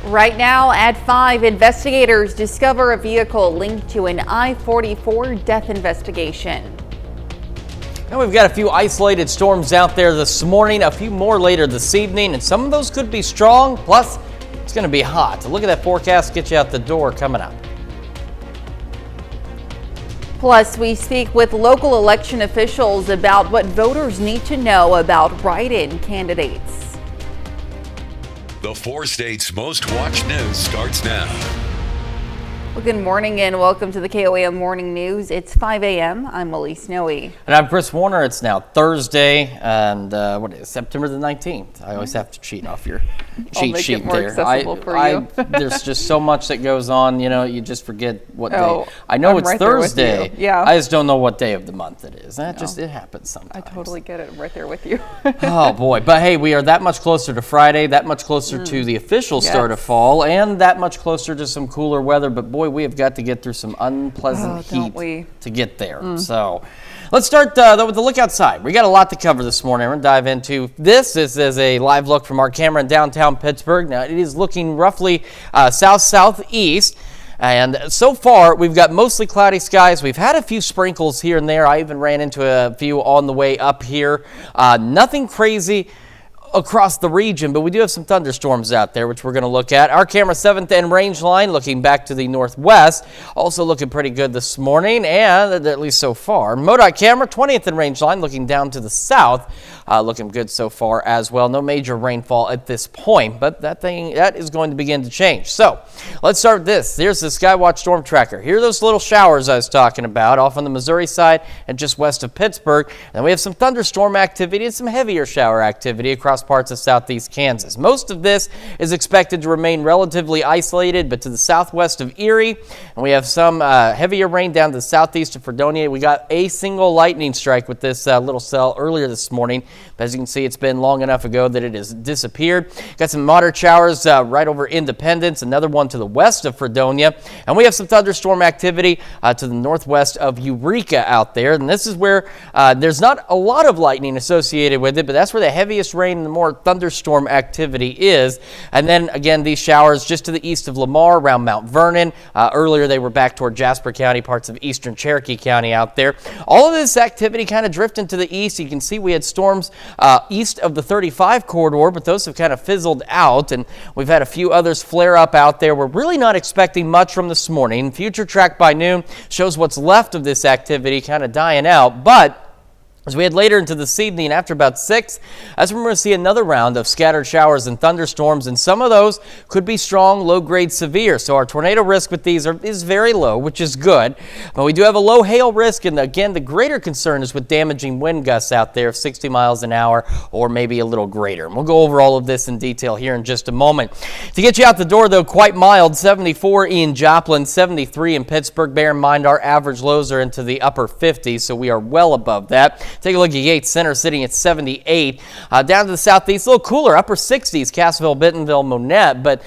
Right now at 5, investigators discover a vehicle linked to an I-44 death investigation. Now we've got a few isolated storms out there this morning, a few more later this evening, and some of those could be strong. Plus, it's going to be hot. So look at that forecast, get you out the door coming up. Plus, we speak with local election officials about what voters need to know about write-in candidates. The 4 states' most watched news starts now. Well, good morning and welcome to the KOAM Morning News. It's 5 a.m. I'm Elise Noe. And I'm Chris Warner. It's now Thursday, and what is it, September the 19th. I always have to cheat off your cheat sheet there. Accessible for you. There's just so much that goes on, you know, you just forget what day. I I'm know it's right there with Thursday. you. Yeah. I just don't know what day of the month it is. It happens sometimes. I totally get it. I'm right there with you. Oh boy, but hey, we are that much closer to Friday, that much closer to the official start of fall, and that much closer to some cooler weather. But boy, we have got to get through some unpleasant heat to get there. So let's start though with the look outside. We got a lot to cover this morning. We're going to dive into this. This is a live look from our camera in downtown Pittsburgh. Now it is looking roughly south-southeast. And so far, we've got mostly cloudy skies. We've had a few sprinkles here and there. I even ran into a few on the way up here. Nothing crazy across the region, but we do have some thunderstorms out there, which we're going to look at. Our camera 7th and range line looking back to the northwest, also looking pretty good this morning, and at least so far. MoDOT camera 20th and range line looking down to the south, looking good so far as well. No major rainfall at this point, but that is going to begin to change. So let's start with this. Here's the Skywatch storm tracker. Here are those little showers I was talking about off on the Missouri side and just west of Pittsburgh. And then we have some thunderstorm activity and some heavier shower activity across parts of southeast Kansas. Most of this is expected to remain relatively isolated, but to the southwest of Erie, and we have some heavier rain down to the southeast of Fredonia. We got a single lightning strike with this little cell earlier this morning, but as you can see, it's been long enough ago that it has disappeared. Got some moderate showers right over Independence, another one to the west of Fredonia, and we have some thunderstorm activity to the northwest of Eureka out there, and this is where there's not a lot of lightning associated with it, but that's where the heaviest rain and the more thunderstorm activity is. And then again, these showers just to the east of Lamar around Mount Vernon. Earlier they were back toward Jasper County, parts of eastern Cherokee County out there. All of this activity kind of drifting to the east. You can see we had storms east of the 35 corridor, but those have kind of fizzled out, and we've had a few others flare up out there. We're really not expecting much from this morning. Future track by noon shows what's left of this activity kind of dying out, but as we head later into this evening, after about 6, that's when we're going to see another round of scattered showers and thunderstorms, and some of those could be strong, low-grade severe. So our tornado risk with these is very low, which is good. But we do have a low hail risk, and again, the greater concern is with damaging wind gusts out there of 60 miles an hour or maybe a little greater. And we'll go over all of this in detail here in just a moment. To get you out the door, though, quite mild, 74 in Joplin, 73 in Pittsburgh. Bear in mind, our average lows are into the upper 50s, so we are well above that. Take a look at Yates Center sitting at 78. Down to the southeast, a little cooler, upper 60s, Cassville, Bentonville, Monette, but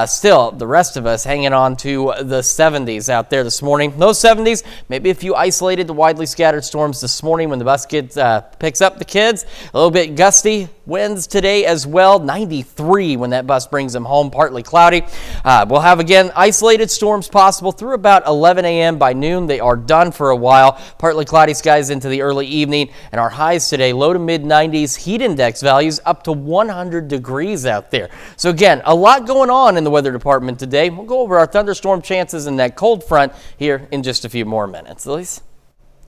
still the rest of us hanging on to the 70s out there this morning. Those 70s, maybe a few isolated to widely scattered storms this morning when the bus picks up the kids. A little bit gusty winds today as well. 93 when that bus brings them home, partly cloudy. We'll have again isolated storms possible through about 11 a.m. By noon, they are done for a while. Partly cloudy skies into the early evening. And our highs today, low to mid 90s, heat index values up to 100 degrees out there. So again, a lot going on in the weather department today. We'll go over our thunderstorm chances and that cold front here in just a few more minutes. Elise?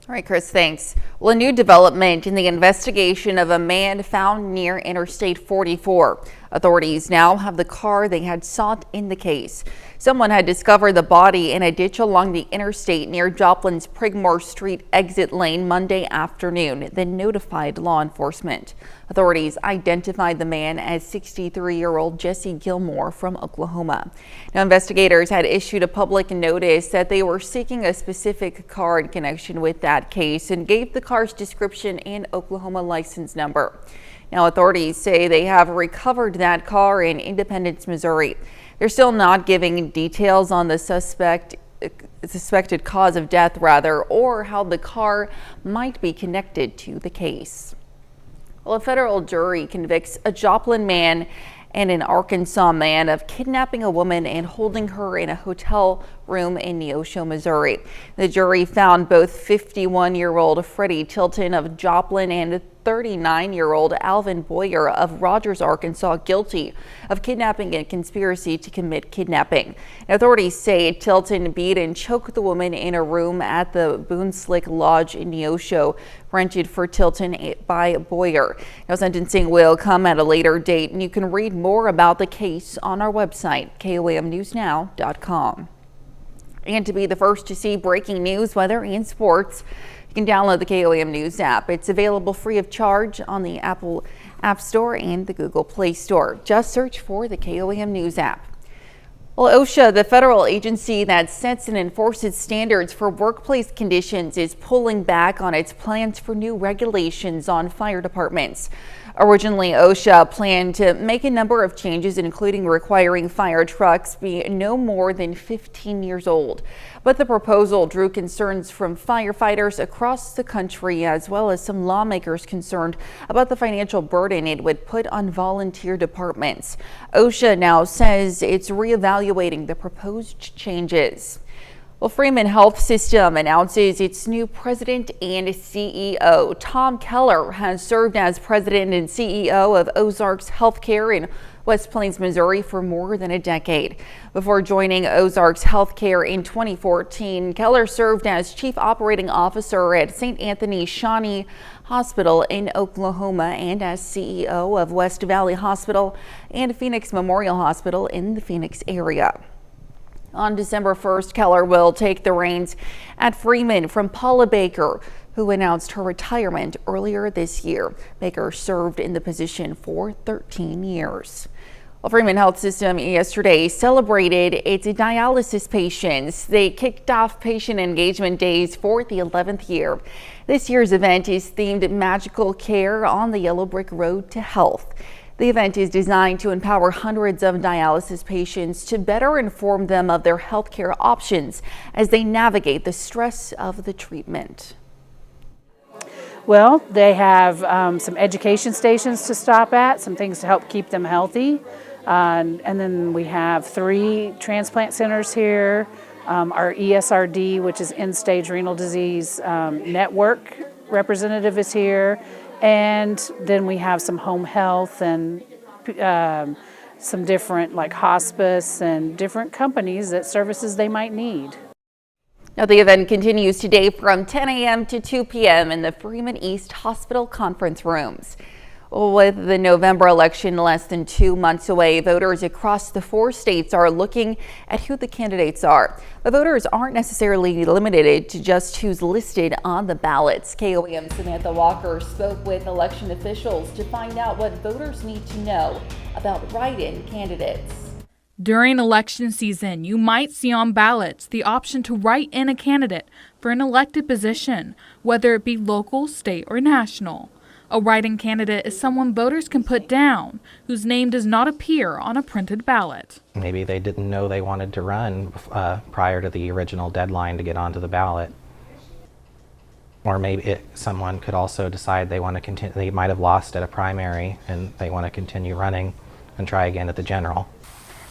All right, Chris, thanks. Well, a new development in the investigation of a man found near Interstate 44. Authorities now have the car they had sought in the case. Someone had discovered the body in a ditch along the interstate near Joplin's Prigmore Street exit lane Monday afternoon, then notified law enforcement. Authorities identified the man as 63-year-old Jesse Gilmore from Oklahoma. Now, investigators had issued a public notice that they were seeking a specific car in connection with that case and gave the car's description and Oklahoma license number. Now, authorities say they have recovered that car in Independence, Missouri. They're still not giving details on the suspected cause of death, or how the car might be connected to the case. Well, a federal jury convicts a Joplin man and an Arkansas man of kidnapping a woman and holding her in a hotel room in Neosho, Missouri. The jury found both 51-year-old Freddie Tilton of Joplin and 39-year-old Alvin Boyer of Rogers, Arkansas, guilty of kidnapping and conspiracy to commit kidnapping. Authorities say Tilton beat and choked the woman in a room at the Boonslick Lodge in Neosho, rented for Tilton by Boyer. Now, sentencing will come at a later date, and you can read more about the case on our website, KOAMnewsnow.com. And to be the first to see breaking news, weather, and sports, you can download the KOAM News app. It's available free of charge on the Apple App Store and the Google Play Store. Just search for the KOAM News app. Well, OSHA, the federal agency that sets and enforces standards for workplace conditions, is pulling back on its plans for new regulations on fire departments. Originally, OSHA planned to make a number of changes, including requiring fire trucks be no more than 15 years old. But the proposal drew concerns from firefighters across the country, as well as some lawmakers concerned about the financial burden it would put on volunteer departments. OSHA now says it's reevaluating the proposed changes. Well, Freeman Health System announces its new president and CEO. Tom Keller has served as president and CEO of Ozarks Healthcare in West Plains, Missouri for more than a decade. Before joining Ozarks Healthcare in 2014, Keller served as chief operating officer at St. Anthony Shawnee Hospital in Oklahoma and as CEO of West Valley Hospital and Phoenix Memorial Hospital in the Phoenix area. On December 1st, Keller will take the reins at Freeman from Paula Baker, who announced her retirement earlier this year. Baker served in the position for 13 years. Well, Freeman Health System yesterday celebrated its dialysis patients. They kicked off patient engagement days for the 11th year. This year's event is themed Magical Care on the Yellow Brick Road to Health. The event is designed to empower hundreds of dialysis patients to better inform them of their healthcare options as they navigate the stress of the treatment. Well, they have some education stations to stop at, some things to help keep them healthy. And then we have 3 transplant centers here. Our ESRD, which is end-stage renal disease network representative, is here. And then we have some home health and some different like hospice and different companies that services they might need. Now, the event continues today from 10 a.m. to 2 p.m. in the Freeman East Hospital conference rooms. With the November election less than 2 months away, voters across the 4 states are looking at who the candidates are. The voters aren't necessarily limited to just who's listed on the ballots. KOAM Samantha Walker spoke with election officials to find out what voters need to know about write-in candidates. During election season, you might see on ballots the option to write in a candidate for an elected position, whether it be local, state, or national. A write-in candidate is someone voters can put down whose name does not appear on a printed ballot. Maybe they didn't know they wanted to run prior to the original deadline to get onto the ballot. Or maybe someone could also decide they want to continue. They might have lost at a primary and they want to continue running and try again at the general.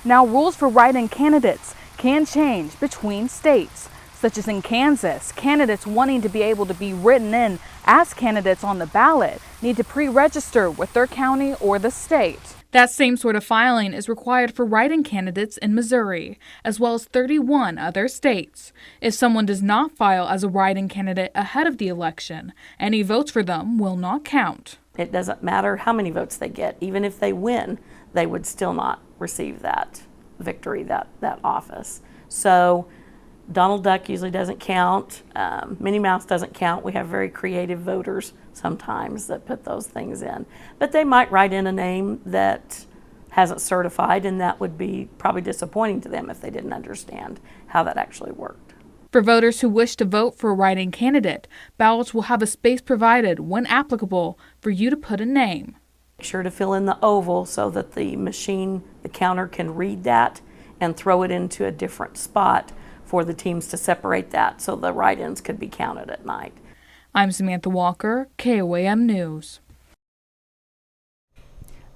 Now, rules for write-in candidates can change between states. Such as in Kansas, candidates wanting to be able to be written in as candidates on the ballot need to pre-register with their county or the state. That same sort of filing is required for write-in candidates in Missouri, as well as 31 other states. If someone does not file as a write-in candidate ahead of the election, any votes for them will not count. It doesn't matter how many votes they get. Even if they win, they would still not receive that victory, that office. So Donald Duck usually doesn't count. Minnie Mouse doesn't count. We have very creative voters sometimes that put those things in. But they might write in a name that hasn't certified, and that would be probably disappointing to them if they didn't understand how that actually worked. For voters who wish to vote for a write-in candidate, ballots will have a space provided, when applicable, for you to put a name. Make sure to fill in the oval so that the machine, the counter, can read that and throw it into a different spot for the teams to separate that so the write-ins could be counted at night. I'm Samantha Walker, KOAM News.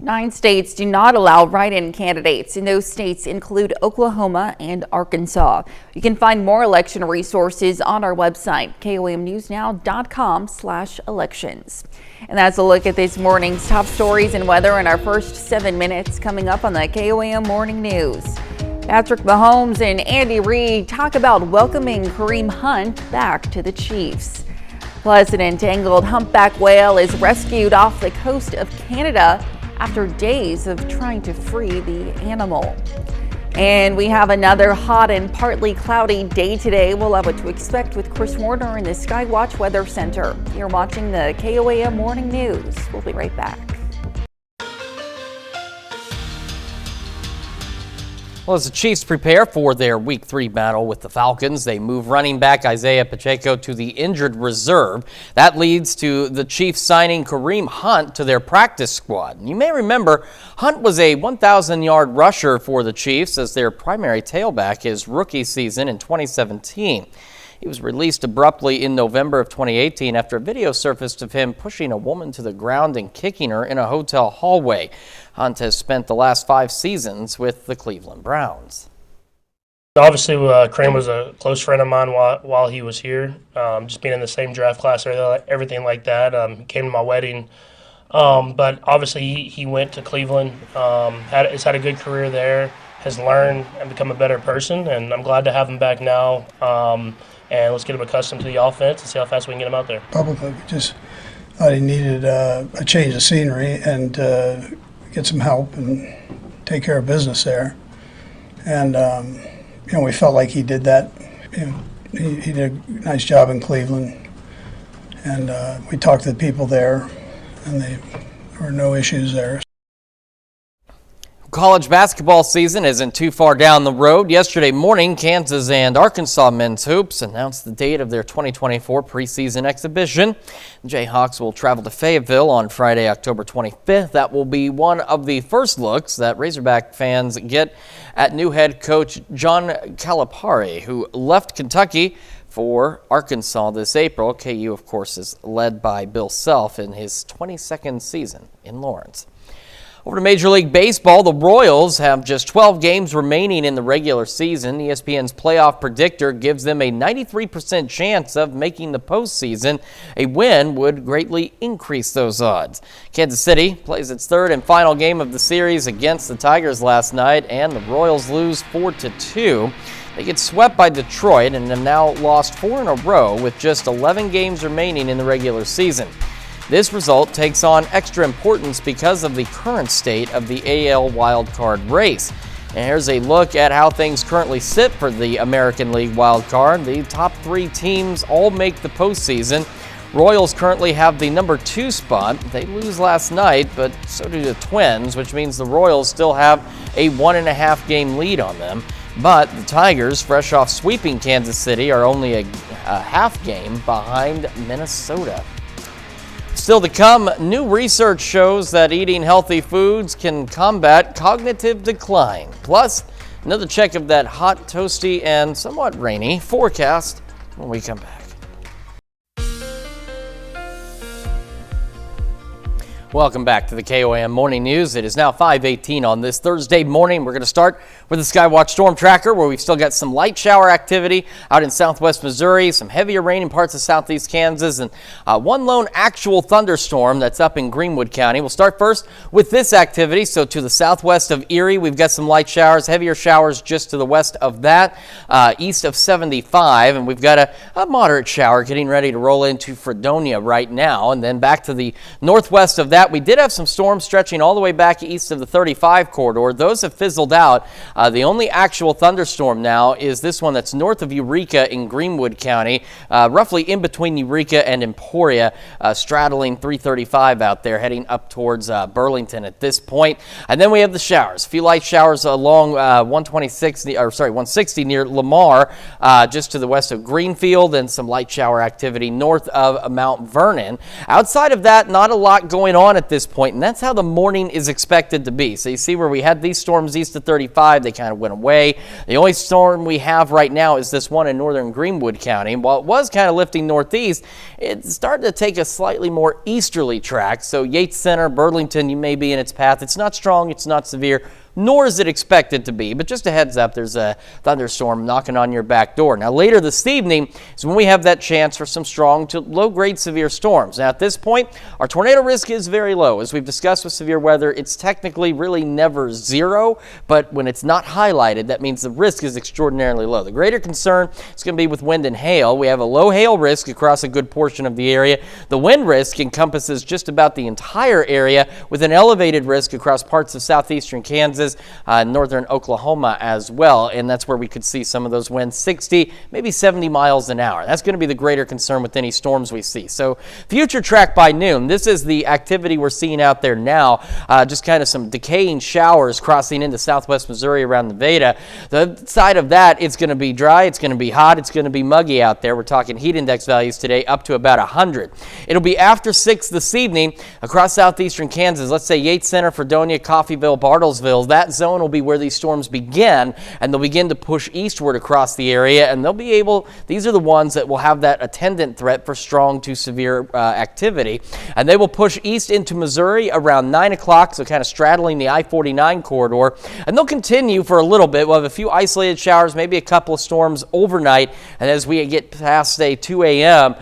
9 states do not allow write-in candidates, and those states include Oklahoma and Arkansas. You can find more election resources on our website, KOAMnewsnow.com/elections. And that's a look at this morning's top stories and weather in our first 7 minutes coming up on the KOAM Morning News. Patrick Mahomes and Andy Reid talk about welcoming Kareem Hunt back to the Chiefs. Plus, an entangled humpback whale is rescued off the coast of Canada after days of trying to free the animal. And we have another hot and partly cloudy day today. We'll have what to expect with Chris Warner in the Skywatch Weather Center. You're watching the KOAM Morning News. We'll be right back. Well, as the Chiefs prepare for their Week 3 battle with the Falcons, they move running back Isaiah Pacheco to the injured reserve. That leads to the Chiefs signing Kareem Hunt to their practice squad. And you may remember Hunt was a 1,000-yard rusher for the Chiefs as their primary tailback his rookie season in 2017. He was released abruptly in November of 2018 after a video surfaced of him pushing a woman to the ground and kicking her in a hotel hallway. Hunt has spent the last 5 seasons with the Cleveland Browns. Obviously, Kareem was a close friend of mine while he was here. Just being in the same draft class, everything like that. He came to my wedding. But obviously, he went to Cleveland, has had a good career there, has learned and become a better person, and I'm glad to have him back now. And let's get him accustomed to the offense and see how fast we can get him out there. Publicly, just thought he needed a change of scenery and get some help and take care of business there. And, we felt like he did that. He did a nice job in Cleveland. And we talked to the people there, and there were no issues there. College basketball season isn't too far down the road. Yesterday morning, Kansas and Arkansas men's hoops announced the date of their 2024 preseason exhibition. The Jayhawks will travel to Fayetteville on Friday, October 25th. That will be one of the first looks that Razorback fans get at new head coach John Calipari, who left Kentucky for Arkansas this April. KU, of course, is led by Bill Self in his 22nd season in Lawrence. Over to Major League Baseball, the Royals have just 12 games remaining in the regular season. ESPN's playoff predictor gives them a 93% chance of making the postseason. A win would greatly increase those odds. Kansas City plays its third and final game of the series against the Tigers last night, and the Royals lose 4-2. They get swept by Detroit and have now lost 4 in a row with just 11 games remaining in the regular season. This result takes on extra importance because of the current state of the AL wildcard race. And here's a look at how things currently sit for the American League wildcard. The top 3 teams all make the postseason. Royals currently have the number 2 spot. They lose last night, but so do the Twins, which means the Royals still have a 1.5 game lead on them. But the Tigers, fresh off sweeping Kansas City, are only a half game behind Minnesota. Still to come, new research shows that eating healthy foods can combat cognitive decline. Plus, another check of that hot, toasty, and somewhat rainy forecast when we come back. Welcome back to the KOAM Morning News. It is now 5:18 on this Thursday morning. We're going to start with the Skywatch Storm Tracker, where we've still got some light shower activity out in southwest Missouri, some heavier rain in parts of southeast Kansas, and one lone actual thunderstorm that's up in Greenwood County. We'll start first with this activity. So to the southwest of Erie, we've got some light showers, heavier showers just to the west of that, east of 75, and we've got a moderate shower getting ready to roll into Fredonia right now. And then back to the northwest of that, we did have some storms stretching all the way back east of the 35 corridor. Those have fizzled out. The only actual thunderstorm now is this one that's north of Eureka in Greenwood County, roughly in between Eureka and Emporia, straddling 335 out there, heading up towards Burlington at this point. And then we have the showers. A few light showers along 160 near Lamar, just to the west of Greenfield, and some light shower activity north of Mount Vernon. Outside of that, not a lot going on on at this point, and that's how the morning is expected to be. So you see where we had these storms east of 35, they kind of went away. The only storm we have right now is this one in northern Greenwood County. And while it was kind of lifting northeast, it's starting to take a slightly more easterly track. So Yates Center, Burlington, you may be in its path. It's not strong, it's not severe, nor is it expected to be. But just a heads up, there's a thunderstorm knocking on your back door. Now later this evening is when we have that chance for some strong to low-grade severe storms. Now at this point, our tornado risk is very low. As we've discussed with severe weather, it's technically really never zero, but when it's not highlighted, that means the risk is extraordinarily low. The greater concern is going to be with wind and hail. We have a low hail risk across a good portion of the area. The wind risk encompasses just about the entire area, with an elevated risk across parts of southeastern Kansas, northern Oklahoma as well, and that's where we could see some of those winds 60, maybe 70 miles an hour. That's going to be the greater concern with any storms we see. So future track by noon, this is the activity we're seeing out there now, just kind of some decaying showers crossing into southwest Missouri around Nevada. The side of that, it's going to be dry, it's going to be hot, it's going to be muggy out there. We're talking heat index values today up to about 100. It'll be after 6 this evening across southeastern Kansas. Let's say Yates Center, Fredonia, Coffeyville, Bartlesville. That zone will be where these storms begin, and they'll begin to push eastward across the area, and they'll be able, these are the ones that will have that attendant threat for strong to severe activity, and they will push east into Missouri around 9 o'clock, so kind of straddling the I-49 corridor, and they'll continue for a little bit. We'll have a few isolated showers, maybe a couple of storms overnight, and as we get past, say, 2 a.m.,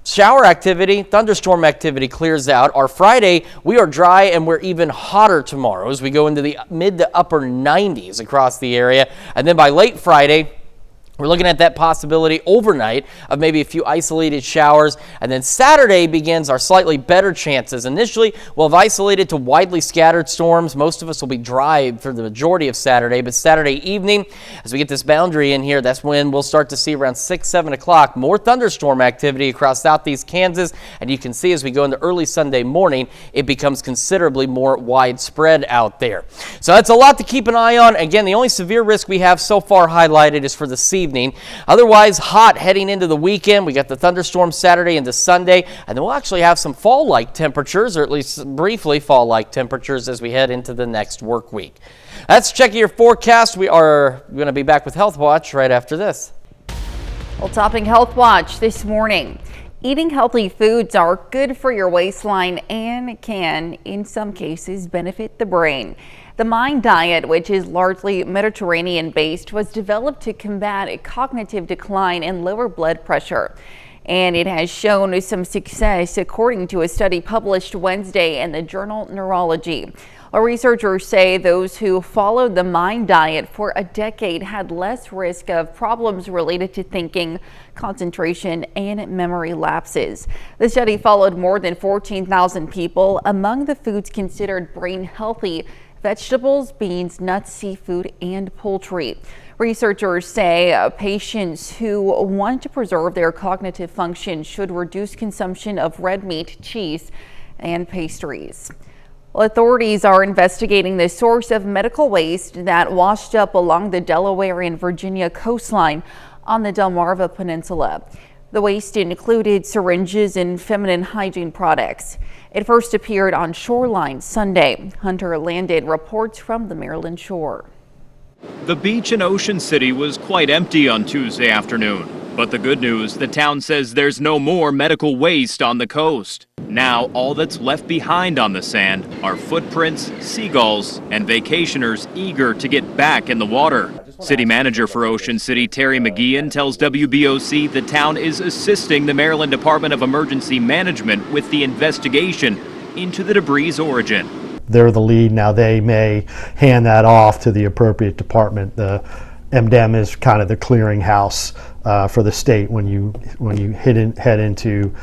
shower activity, thunderstorm activity clears out. Our Friday, we are dry and we're even hotter tomorrow as we go into the mid to upper 90s across the area. And then by late Friday, we're looking at that possibility overnight of maybe a few isolated showers. And then Saturday begins our slightly better chances. Initially, we'll have isolated to widely scattered storms. Most of us will be dry for the majority of Saturday. But Saturday evening, as we get this boundary in here, that's when we'll start to see around 6, 7 o'clock more thunderstorm activity across southeast Kansas. And you can see as we go into early Sunday morning, it becomes considerably more widespread out there. So that's a lot to keep an eye on. Again, the only severe risk we have so far highlighted is for the sea. Otherwise, hot heading into the weekend. We got the thunderstorms Saturday into Sunday, and then we'll actually have some fall-like temperatures, or at least briefly fall-like temperatures as we head into the next work week. That's checking your forecast. We are going to be back with Health Watch right after this. Well, topping Health Watch this morning. Eating healthy foods are good for your waistline and can, in some cases, benefit the brain. The MIND diet, which is largely Mediterranean-based, was developed to combat cognitive decline and lower blood pressure. And it has shown some success, according to a study published Wednesday in the journal Neurology. Researchers say those who followed the MIND diet for a decade had less risk of problems related to thinking, concentration, and memory lapses. The study followed more than 14,000 people. Among the foods considered brain healthy, vegetables, beans, nuts, seafood, and poultry. Researchers say patients who want to preserve their cognitive function should reduce consumption of red meat, cheese, and pastries. Well, authorities are investigating the source of medical waste that washed up along the Delaware and Virginia coastline on the Delmarva Peninsula. The waste included syringes and feminine hygiene products. It first appeared on Shoreline Sunday. Hunter Landed reports from the Maryland shore. The beach in Ocean City was quite empty on Tuesday afternoon. But the good news, the town says there's no more medical waste on the coast. Now, all that's left behind on the sand are footprints, seagulls, and vacationers eager to get back in the water. City manager for Ocean City, Terry McGeehan, tells WBOC the town is assisting the Maryland Department of Emergency Management with the investigation into the debris' origin. They're the lead. Now they may hand that off to the appropriate department. The MDEM is kind of the clearinghouse for the state when you head into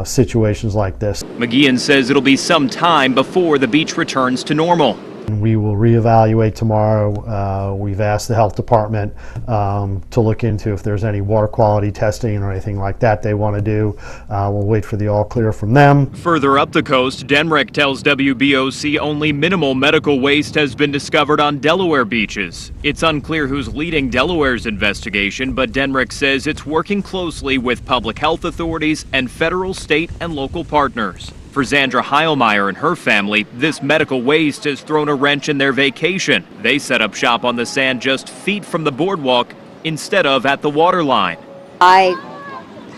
situations like this. McGeehan says it'll be some time before the beach returns to normal. We will reevaluate tomorrow. We've asked the health department to look into if there's any water quality testing or anything like that they want to do. We'll wait for the all clear from them. Further up the coast, Denrick tells WBOC only minimal medical waste has been discovered on Delaware beaches. It's unclear who's leading Delaware's investigation, but Denrick says it's working closely with public health authorities and federal, state, and local partners. For Zandra Heilmeyer and her family, this medical waste has thrown a wrench in their vacation. They set up shop on the sand just feet from the boardwalk instead of at the water line. I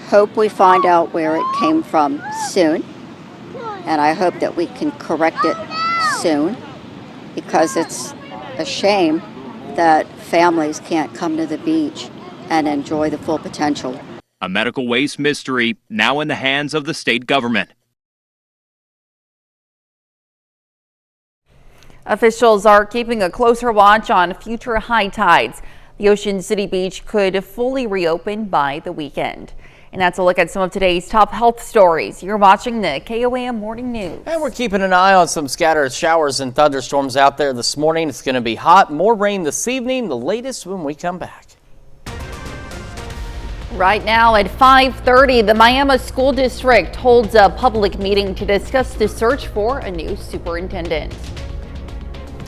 hope we find out where it came from soon, and I hope that we can correct it soon, because it's a shame that families can't come to the beach and enjoy the full potential. A medical waste mystery now in the hands of the state government. Officials are keeping a closer watch on future high tides. The Ocean City Beach could fully reopen by the weekend. And that's a look at some of today's top health stories. You're watching the KOAM Morning News. And we're keeping an eye on some scattered showers and thunderstorms out there this morning. It's going to be hot, more rain this evening, the latest when we come back. Right now at 5:30, the Miami School District holds a public meeting to discuss the search for a new superintendent.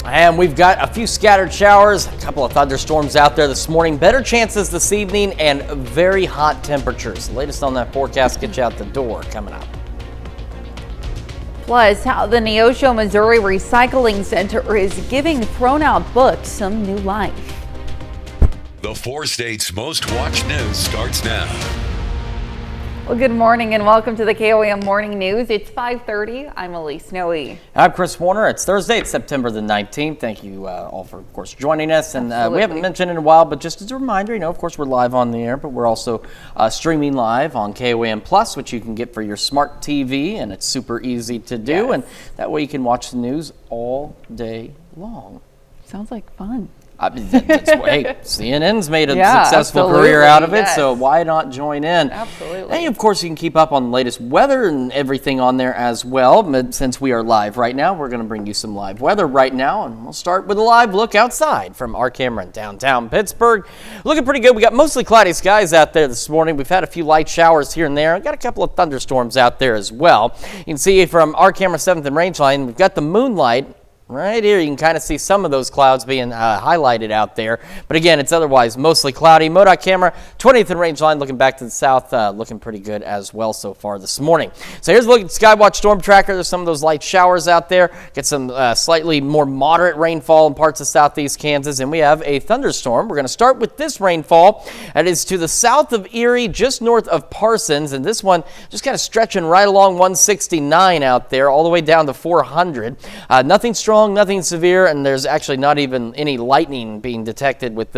And we've got a few scattered showers, a couple of thunderstorms out there this morning, better chances this evening, and very hot temperatures. The latest on that forecast gets you out the door coming up. Plus, how the Neosho, Missouri Recycling Center is giving thrown out books some new life. The 4 states' most watched news starts now. Well, good morning and welcome to the KOAM Morning News. It's 5:30. I'm Elise Snowy. I'm Chris Warner. It's Thursday. It's September the 19th. Thank you all for, of course, joining us. And we haven't mentioned in a while, but just as a reminder, of course, we're live on the air, but we're also streaming live on KOAM Plus, which you can get for your smart TV, and it's super easy to do. Yes. And that way you can watch the news all day long. Sounds like fun. Hey, CNN's made a successful career out of it, so why not join in? Absolutely. And of course, you can keep up on the latest weather and everything on there as well. Since we are live right now, we're going to bring you some live weather right now, and we'll start with a live look outside from our camera in downtown Pittsburgh. Looking pretty good. We got mostly cloudy skies out there this morning. We've had a few light showers here and there. We've got a couple of thunderstorms out there as well. You can see from our camera 7th and range line, we've got the moonlight. Right here, you can kind of see some of those clouds being highlighted out there. But again, it's otherwise mostly cloudy. MoDOT camera, 20th and range line, looking back to the south, looking pretty good as well so far this morning. So here's a look at Skywatch Storm Tracker. There's some of those light showers out there. Get some slightly more moderate rainfall in parts of southeast Kansas. And we have a thunderstorm. We're going to start with this rainfall. That is to the south of Erie, just north of Parsons. And this one just kind of stretching right along 169 out there, all the way down to 400. Nothing strong. Nothing severe, and there's actually not even any lightning being detected with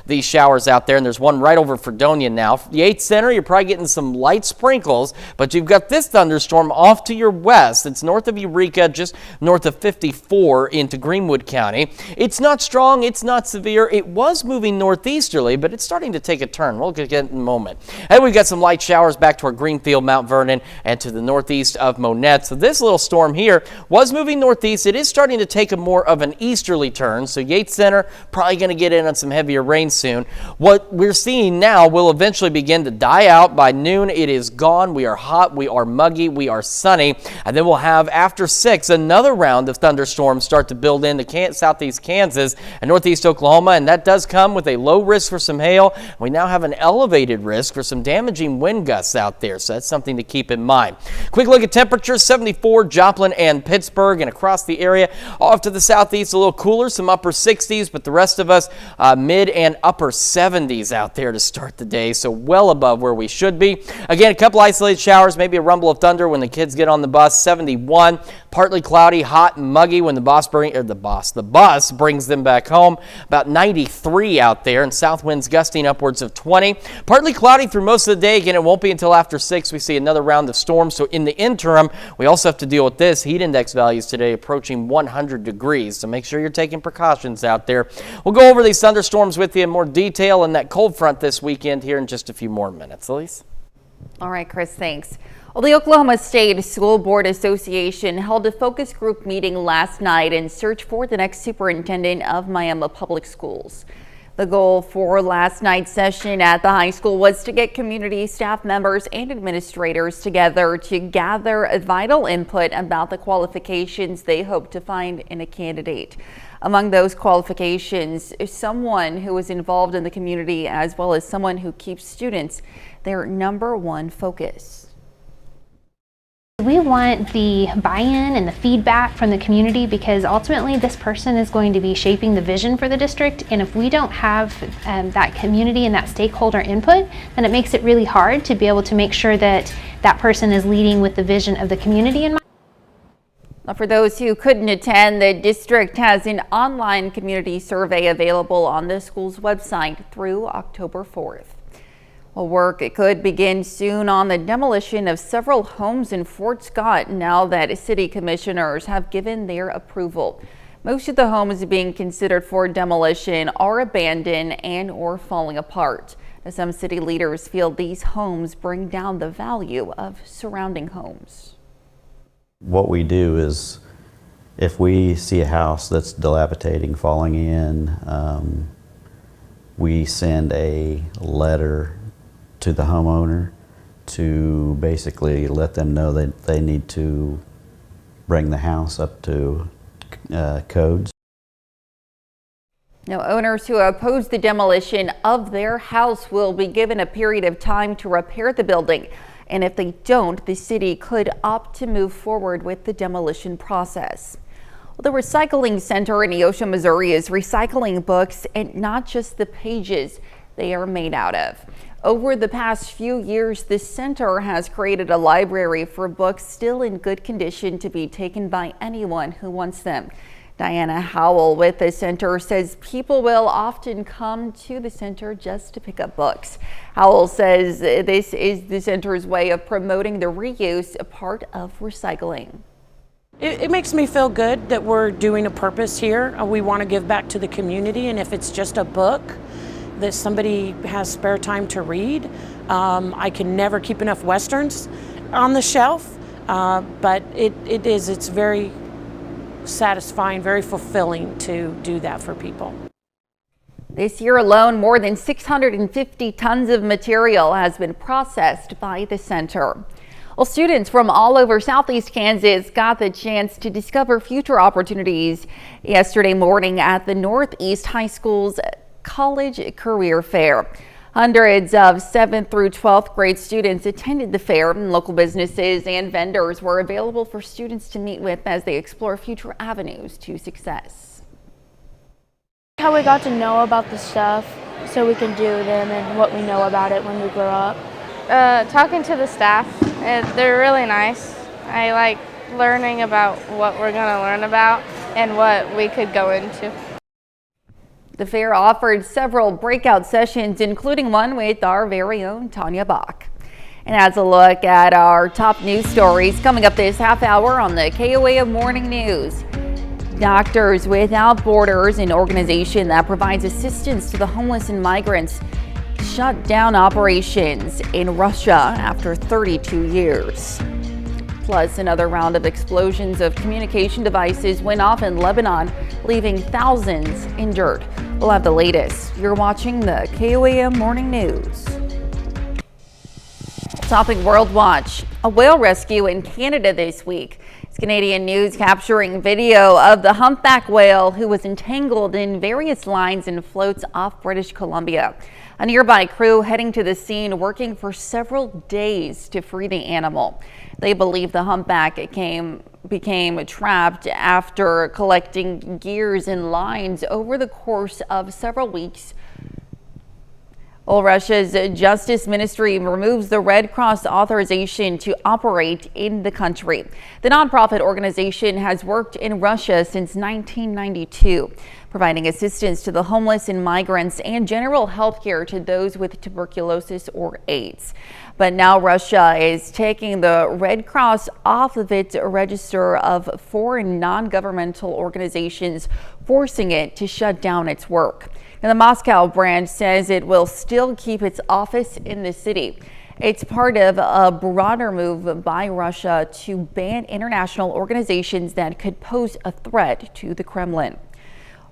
these showers out there, and there's one right over Fredonia now. Yates Center, you're probably getting some light sprinkles, but you've got this thunderstorm off to your west. It's north of Eureka, just north of 54 into Greenwood County. It's not strong, it's not severe. It was moving northeasterly, but it's starting to take a turn. We'll get it in a moment. And we've got some light showers back toward Greenfield, Mount Vernon, and to the northeast of Monette. So this little storm here was moving northeast. It is starting to take a more of an easterly turn, so Yates Center probably going to get in on some heavier rain soon. What we're seeing now will eventually begin to die out. By noon, it is gone. We are hot, we are muggy, we are sunny, and then we'll have after 6 another round of thunderstorms start to build into southeast Kansas and northeast Oklahoma, and that does come with a low risk for some hail. We now have an elevated risk for some damaging wind gusts out there, so that's something to keep in mind. Quick look at temperatures: 74 Joplin and Pittsburgh, and across the area. Off to the southeast, a little cooler, some upper 60s, but the rest of us mid and upper 70s out there to start the day, so well above where we should be. Again, a couple isolated showers, maybe a rumble of thunder when the kids get on the bus. 71, partly cloudy, hot and muggy when the bus brings them back home. About 93 out there, and south winds gusting upwards of 20. Partly cloudy through most of the day. Again, it won't be until after 6 we see another round of storms, so in the interim, we also have to deal with this. Heat index values today approaching 100 degrees, so make sure you're taking precautions out there. We'll go over these thunderstorms with you in more detail and that cold front this weekend here in just a few more minutes. Elise? All right, Chris, thanks. Well, the Oklahoma State School Board Association held a focus group meeting last night in search for the next superintendent of Miami Public Schools. The goal for last night's session at the high school was to get community staff members and administrators together to gather vital input about the qualifications they hope to find in a candidate. Among those qualifications is someone who is involved in the community, as well as someone who keeps students their #1 focus. We want the buy-in and the feedback from the community because ultimately this person is going to be shaping the vision for the district, and if we don't have that community and that stakeholder input, then it makes it really hard to be able to make sure that that person is leading with the vision of the community in mind. For those who couldn't attend, the district has an online community survey available on the school's website through October 4th. Well, work could begin soon on the demolition of several homes in Fort Scott now that city commissioners have given their approval. Most of the homes being considered for demolition are abandoned and or falling apart. Some city leaders feel these homes bring down the value of surrounding homes. What we do is if we see a house that's dilapidating, falling in, we send a letter to the homeowner to basically let them know that they need to bring the house up to codes. Now, owners who oppose the demolition of their house will be given a period of time to repair the building. And if they don't, the city could opt to move forward with the demolition process. Well, the recycling center in Neosho, Missouri is recycling books and not just the pages they are made out of. Over the past few years, this center has created a library for books still in good condition to be taken by anyone who wants them. Diana Howell with the center says people will often come to the center just to pick up books. Howell says this is the center's way of promoting the reuse, a part of recycling. It makes me feel good that we're doing a purpose here. We want to give back to the community, and if it's just a book that somebody has spare time to read, I can never keep enough Westerns on the shelf, but it's very satisfying, very fulfilling to do that for people. This year alone, more than 650 tons of material has been processed by the center. Well, students from all over Southeast Kansas got the chance to discover future opportunities yesterday morning at the Northeast High School's College Career Fair. Hundreds of 7th through 12th grade students attended the fair, and local businesses and vendors were available for students to meet with as they explore future avenues to success. How we got to know about the stuff so we can do them and what we know about it when we grow up. Talking to the staff, they're really nice. I like learning about what we're going to learn about and what we could go into. The fair offered several breakout sessions, including one with our very own Tanya Bach. And as a look at our top news stories coming up this half hour on the KOAM Morning News. Doctors Without Borders, an organization that provides assistance to the homeless and migrants, shut down operations in Russia after 32 years. Plus, another round of explosions of communication devices went off in Lebanon, leaving thousands injured. We'll have the latest. You're watching the KOAM Morning News. Topping World Watch, a whale rescue in Canada this week. It's Canadian news capturing video of the humpback whale who was entangled in various lines and floats off British Columbia. A nearby crew heading to the scene working for several days to free the animal. They believe the humpback became trapped after collecting gears and lines over the course of several weeks. Well, Russia's Justice Ministry removes the Red Cross authorization to operate in the country. The nonprofit organization has worked in Russia since 1992, providing assistance to the homeless and migrants and general health care to those with tuberculosis or AIDS. But now Russia is taking the Red Cross off of its register of foreign non-governmental organizations, forcing it to shut down its work. And the Moscow branch says it will still keep its office in the city. It's part of a broader move by Russia to ban international organizations that could pose a threat to the Kremlin.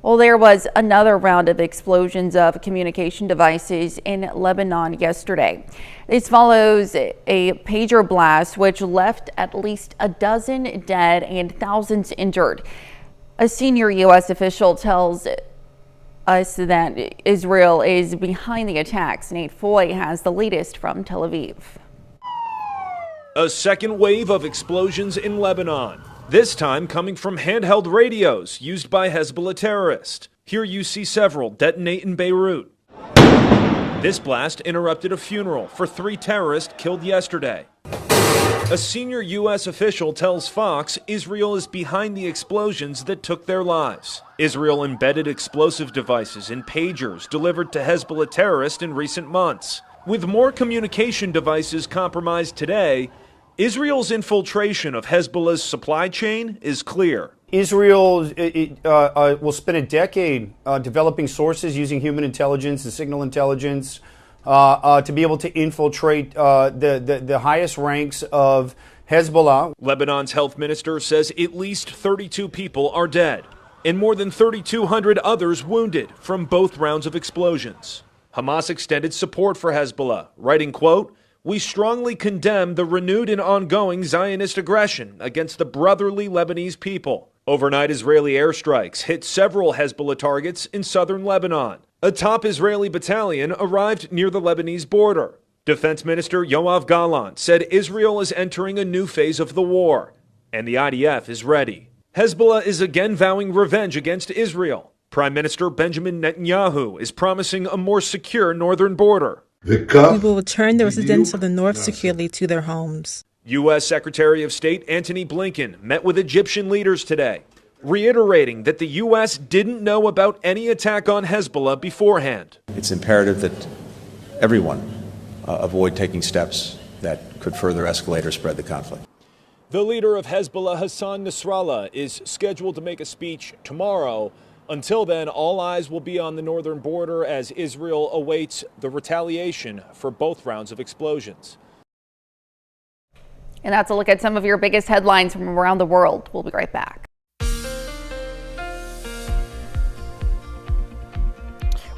Well, there was another round of explosions of communication devices in Lebanon yesterday. This follows a pager blast which left at least a dozen dead and thousands injured. A senior U.S. official tells us that Israel is behind the attacks. Nate Foy has the latest from Tel Aviv. A second wave of explosions in Lebanon, this time coming from handheld radios used by Hezbollah terrorists. Here you see several detonate in Beirut. This blast interrupted a funeral for 3 terrorists killed yesterday. A senior U.S. official tells Fox Israel is behind the explosions that took their lives. Israel embedded explosive devices in pagers delivered to Hezbollah terrorists in recent months. With more communication devices compromised today, Israel's infiltration of Hezbollah's supply chain is clear. Israel will spend a decade developing sources using human intelligence and signal intelligence to be able to infiltrate the highest ranks of Hezbollah. Lebanon's health minister says at least 32 people are dead and more than 3,200 others wounded from both rounds of explosions. Hamas extended support for Hezbollah, writing, quote, "We strongly condemn the renewed and ongoing Zionist aggression against the brotherly Lebanese people." Overnight Israeli airstrikes hit several Hezbollah targets in southern Lebanon. A top Israeli battalion arrived near the Lebanese border. Defense Minister Yoav Gallant said Israel is entering a new phase of the war, and the IDF is ready. Hezbollah is again vowing revenge against Israel. Prime Minister Benjamin Netanyahu is promising a more secure northern border. We will return the residents of the north securely to their homes. U.S. Secretary of State Antony Blinken met with Egyptian leaders today, reiterating that the U.S. didn't know about any attack on Hezbollah beforehand. It's imperative that everyone avoid taking steps that could further escalate or spread the conflict. The leader of Hezbollah, Hassan Nasrallah, is scheduled to make a speech tomorrow. Until then, all eyes will be on the northern border as Israel awaits the retaliation for both rounds of explosions. And that's a look at some of your biggest headlines from around the world. We'll be right back.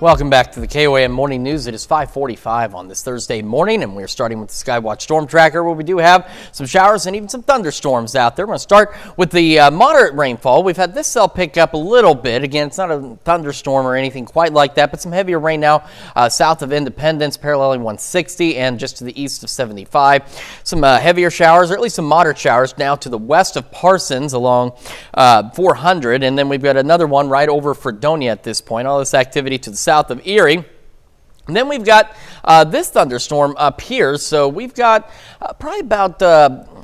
Welcome back to the KOAM Morning News. It is 5:45 on this Thursday morning, and we're starting with the Skywatch Storm Tracker, where we do have some showers and even some thunderstorms out there. We're going to start with the moderate rainfall. We've had this cell pick up a little bit. Again, it's not a thunderstorm or anything quite like that, but some heavier rain now south of Independence, paralleling 160, and just to the east of 75. Some heavier showers, or at least some moderate showers, now to the west of Parsons along 400, and then we've got another one right over Fredonia at this point. All this activity to the south of Erie. And then we've got this thunderstorm up here. So we've got probably about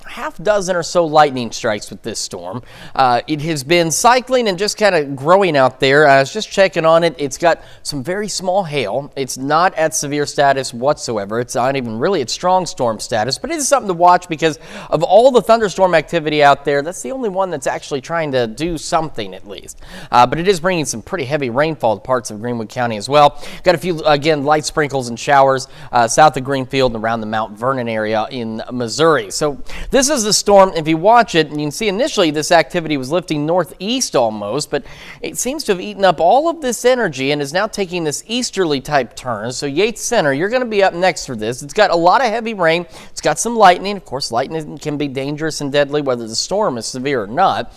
half dozen or so lightning strikes with this storm. It has been cycling and just kind of growing out there. I was just checking on it. It's got some very small hail. It's not at severe status whatsoever. It's not even really at strong storm status, but it is something to watch because of all the thunderstorm activity out there. That's the only one that's actually trying to do something at least. But it is bringing some pretty heavy rainfall to parts of Greenwood County as well. Got a few, again, light sprinkles and showers south of Greenfield and around the Mount Vernon area in Missouri. So this is the storm. If you watch it, and you can see initially this activity was lifting northeast almost, but it seems to have eaten up all of this energy and is now taking this easterly type turn. So Yates Center, you're going to be up next for this. It's got a lot of heavy rain. It's got some lightning. Of course, lightning can be dangerous and deadly whether the storm is severe or not.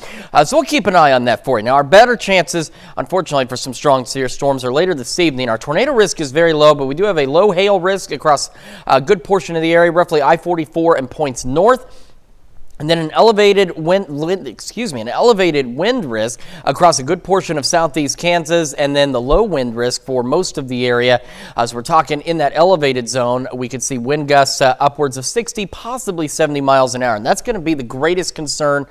So we'll keep an eye on that for you. Now, our better chances, unfortunately, for some strong severe storms are later this evening. Our tornado risk is very low, but we do have a low hail risk across a good portion of the area, roughly I-44 and points north. And then an elevated wind risk across a good portion of southeast Kansas, and then the low wind risk for most of the area. As we're talking in that elevated zone, we could see wind gusts upwards of 60, possibly 70 miles an hour. And that's going to be the greatest concern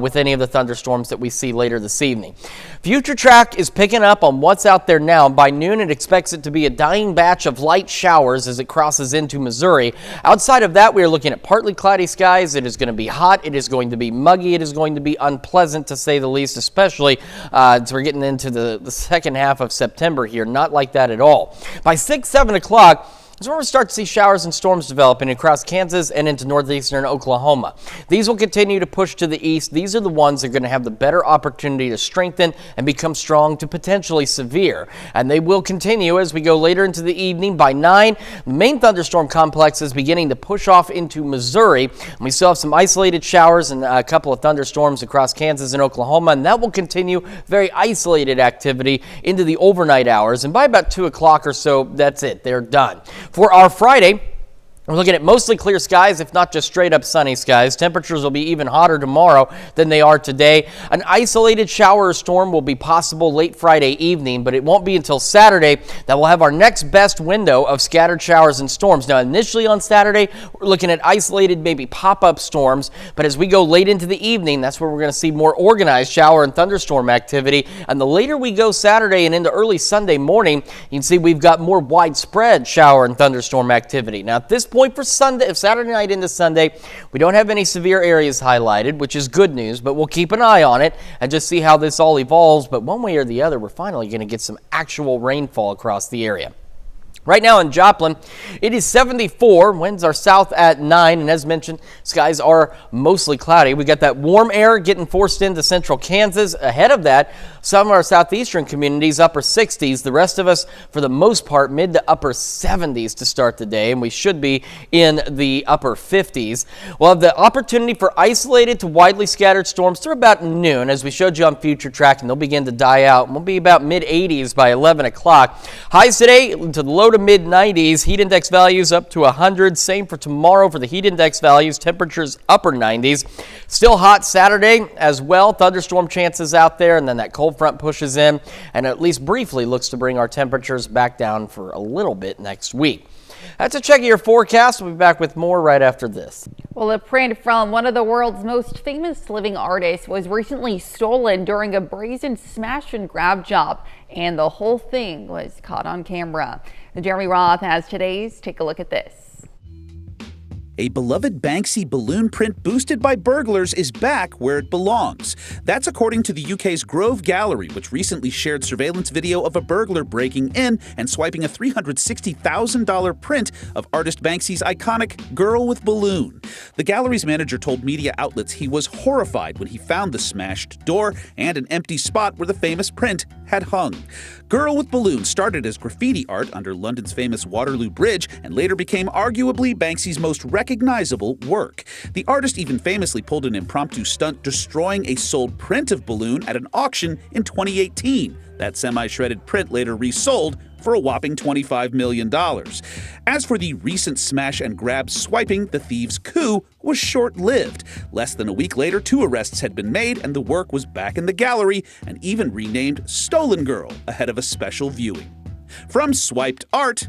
with any of the thunderstorms that we see later this evening. Future Track is picking up on what's out there now. By noon, it expects it to be a dying batch of light showers as it crosses into Missouri. Outside of that, we are looking at partly cloudy skies. It is going to be hot. It is going to be muggy. It is going to be unpleasant, to say the least, especially as we're getting into the second half of September here. Not like that at all. By 6, 7 o'clock, is where we start to see showers and storms developing across Kansas and into northeastern Oklahoma. These will continue to push to the east. These are the ones that are going to have the better opportunity to strengthen and become strong to potentially severe. And they will continue as we go later into the evening. By 9, the main thunderstorm complex is beginning to push off into Missouri. And we still have some isolated showers and a couple of thunderstorms across Kansas and Oklahoma. And that will continue very isolated activity into the overnight hours. And by about 2 o'clock or so, that's it. They're done. For our Friday, We're looking at mostly clear skies, if not just straight up sunny skies. Temperatures will be even hotter tomorrow than they are today. An isolated shower or storm will be possible late Friday evening, but it won't be until Saturday that we'll have our next best window of scattered showers and storms. Now, initially on Saturday, we're looking at isolated, maybe pop-up storms, but as we go late into the evening, that's where we're going to see more organized shower and thunderstorm activity. And the later we go Saturday and into early Sunday morning, you can see we've got more widespread shower and thunderstorm activity. Now, at this point for Sunday, Saturday night into Sunday, we don't have any severe areas highlighted, which is good news, but we'll keep an eye on it and just see how this all evolves. But one way or the other, we're finally going to get some actual rainfall across the area. Right now in Joplin, it is 74. Winds are south at 9, and as mentioned, skies are mostly cloudy. We got that warm air getting forced into central Kansas. Ahead of that, some of our southeastern communities, upper 60s. The rest of us, for the most part, mid to upper 70s to start the day, and we should be in the upper 50s. We'll have the opportunity for isolated to widely scattered storms through about noon, as we showed you on Future Track, and they'll begin to die out. And we'll be about mid-80s by 11 o'clock. Highs today to the low to mid-90s. Heat index values up to 100. Same for tomorrow for the heat index values. Temperatures upper 90s. Still hot Saturday as well. Thunderstorm chances out there, and then that cold front pushes in and at least briefly looks to bring our temperatures back down for a little bit next week. That's a check of your forecast. We'll be back with more right after this. Well, a print from one of the world's most famous living artists was recently stolen during a brazen smash and grab job, and the whole thing was caught on camera. Jeremy Roth has today's Take a Look at This. A beloved Banksy balloon print boosted by burglars is back where it belongs. That's according to the UK's Grove Gallery, which recently shared surveillance video of a burglar breaking in and swiping a $360,000 print of artist Banksy's iconic Girl with Balloon. The gallery's manager told media outlets he was horrified when he found the smashed door and an empty spot where the famous print had hung. Girl with Balloon started as graffiti art under London's famous Waterloo Bridge and later became arguably Banksy's most recognizable work. The artist even famously pulled an impromptu stunt destroying a sold print of Balloon at an auction in 2018. That semi-shredded print later resold for a whopping $25 million. As for the recent smash and grab swiping, the thieves' coup was short-lived. Less than a week later, 2 arrests had been made and the work was back in the gallery and even renamed Stolen Girl ahead of a special viewing. From swiped art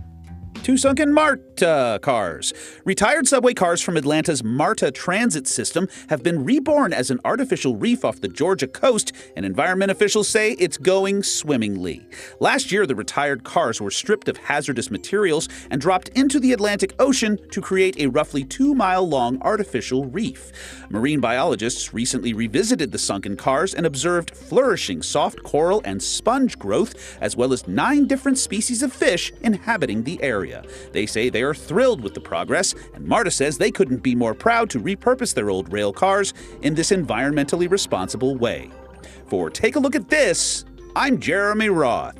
to sunken MARTA cars. Retired subway cars from Atlanta's MARTA transit system have been reborn as an artificial reef off the Georgia coast, and environment officials say it's going swimmingly. Last year, the retired cars were stripped of hazardous materials and dropped into the Atlantic Ocean to create a roughly 2-mile-long artificial reef. Marine biologists recently revisited the sunken cars and observed flourishing soft coral and sponge growth, as well as 9 different species of fish inhabiting the area. They say they are thrilled with the progress, and MARTA says they couldn't be more proud to repurpose their old rail cars in this environmentally responsible way. For Take a Look at This, I'm Jeremy Roth.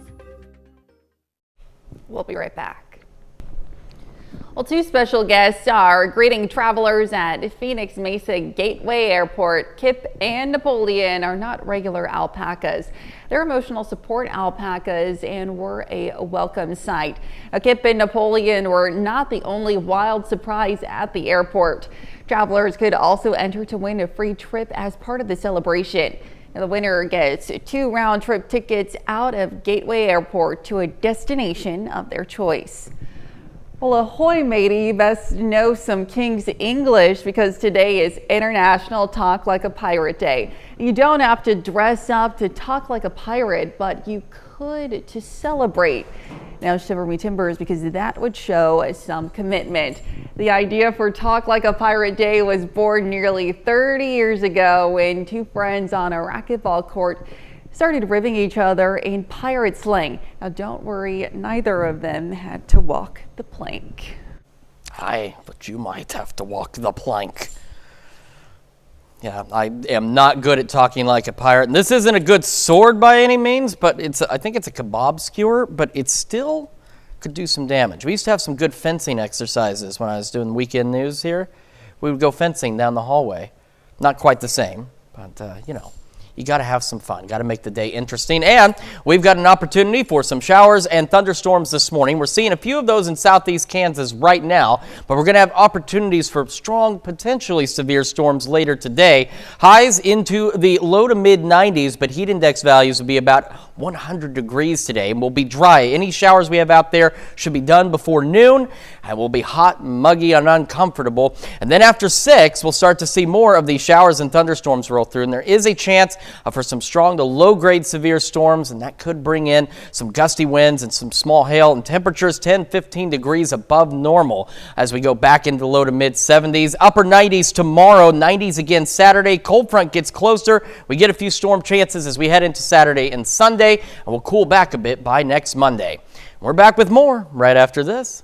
We'll be right back. Well, 2 special guests are greeting travelers at Phoenix Mesa Gateway Airport. Kip and Napoleon are not regular alpacas. They're emotional support alpacas and were a welcome sight. Kip and Napoleon were not the only wild surprise at the airport. Travelers could also enter to win a free trip as part of the celebration. Now, the winner gets 2 round-trip tickets out of Gateway Airport to a destination of their choice. Well, ahoy, matey, you best know some King's English because today is International Talk Like a Pirate Day. You don't have to dress up to talk like a pirate, but you could to celebrate. Now, shiver me timbers, because that would show some commitment. The idea for Talk Like a Pirate Day was born nearly 30 years ago when 2 friends on a racquetball court started ribbing each other in pirate slang. Now, don't worry, neither of them had to walk the plank. Aye, but you might have to walk the plank. Yeah, I am not good at talking like a pirate. And this isn't a good sword by any means, but I think it's a kebab skewer, but it still could do some damage. We used to have some good fencing exercises when I was doing weekend news here. We would go fencing down the hallway. Not quite the same, but you know. you got to have some fun, got to make the day interesting. And we've got an opportunity for some showers and thunderstorms this morning. We're seeing a few of those in southeast Kansas right now, but we're going to have opportunities for strong, potentially severe storms later today. Highs into the low to mid 90s, but heat index values will be about 100 degrees today and will be dry. Any showers we have out there should be done before noon and will be hot, muggy, and uncomfortable. And then after 6, we'll start to see more of these showers and thunderstorms roll through, and there is a chance for some strong to low-grade severe storms, and that could bring in some gusty winds and some small hail, and temperatures 10-15 degrees above normal as we go back into the low to mid 70s. Upper 90s tomorrow, 90s again Saturday. Cold front gets closer. We get a few storm chances as we head into Saturday and Sunday, and we'll cool back a bit by next Monday. We're back with more right after this.